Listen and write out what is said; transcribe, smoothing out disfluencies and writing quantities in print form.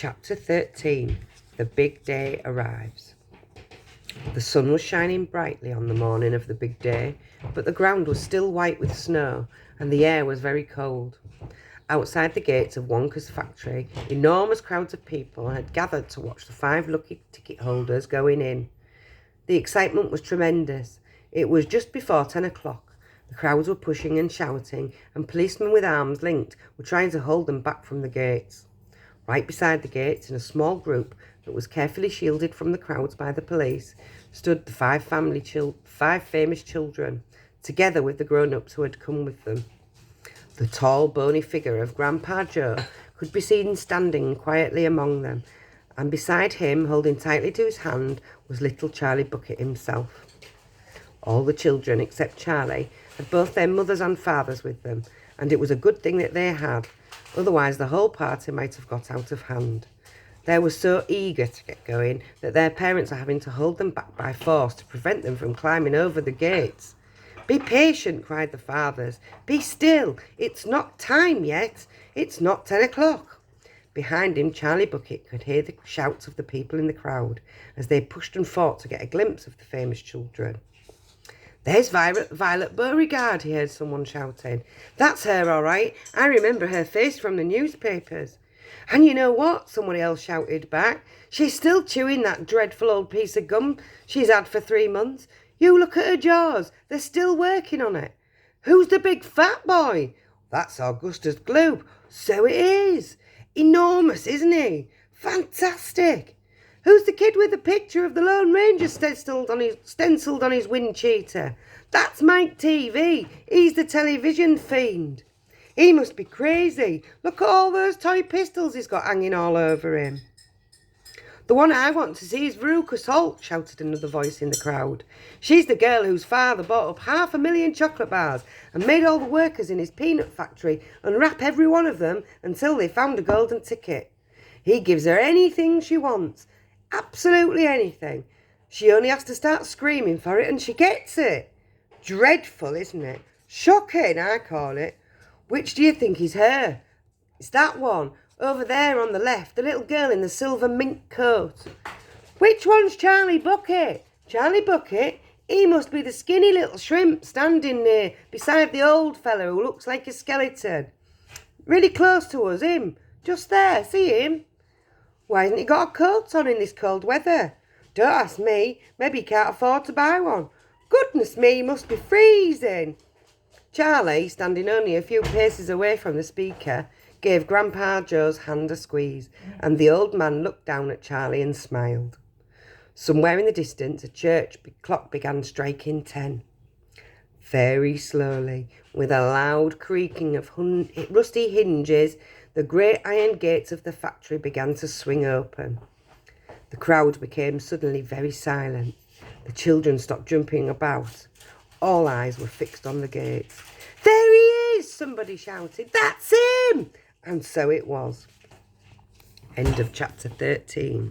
Chapter 13. The big day arrives. The sun was shining brightly on the morning of the big day, but the ground was still white with snow and the air was very cold. Outside the gates of Wonka's factory, enormous crowds of people had gathered to watch the 5 lucky ticket holders going in. The excitement was tremendous. It was just before 10 o'clock. The crowds were pushing and shouting, and policemen with arms linked were trying to hold them back from the gates. Right beside the gates, in a small group that was carefully shielded from the crowds by the police, stood the 5 famous children, together with the grown-ups who had come with them. The tall, bony figure of Grandpa Joe could be seen standing quietly among them, and beside him, holding tightly to his hand, was little Charlie Bucket himself. All the children, except Charlie, had both their mothers and fathers with them, and it was a good thing that they had. Otherwise, the whole party might have got out of hand. They were so eager to get going that their parents are having to hold them back by force to prevent them from climbing over the gates. "Be patient," cried the fathers. "Be still. It's not time yet. It's not 10 o'clock. Behind him, Charlie Bucket could hear the shouts of the people in the crowd as they pushed and fought to get a glimpse of the famous children. "There's Violet Beauregard," he heard someone shouting. "That's her, all right. I remember her face from the newspapers." "And you know what?" someone else shouted back. "She's still chewing that dreadful old piece of gum she's had for 3 months. You look at her jaws. They're still working on it." "Who's the big fat boy?" "That's Augustus Gloop." "So it is. Enormous, isn't he? Fantastic." "Who's the kid with the picture of the Lone Ranger stenciled on his wind cheater?" "That's Mike TV. He's the television fiend. He must be crazy. Look at all those toy pistols he's got hanging all over him." "The one I want to see is Veruca Salt," shouted another voice in the crowd. "She's the girl whose father bought up 500,000 chocolate bars and made all the workers in his peanut factory unwrap every one of them until they found a golden ticket. He gives her anything she wants. Absolutely anything. She only has to start screaming for it and she gets it. Dreadful, isn't it? Shocking, I call it. Which do you think is her?" "It's that one, over there on the left, the little girl in the silver mink coat." "Which one's Charlie Bucket?" "Charlie Bucket? He must be the skinny little shrimp standing there beside the old fellow who looks like a skeleton. Really close to us, him. Just there, see him? Why hasn't he got a coat on in this cold weather? Don't ask me, maybe he can't afford to buy one. Goodness me, he must be freezing." Charlie, standing only a few paces away from the speaker, gave Grandpa Joe's hand a squeeze, and the old man looked down at Charlie and smiled. Somewhere in the distance, a church clock began striking 10. Very slowly, with a loud creaking of rusty hinges, the great iron gates of the factory began to swing open. The crowd became suddenly very silent. The children stopped jumping about. All eyes were fixed on the gates. "There he is!" somebody shouted. "That's him!" And so it was. End of chapter 13.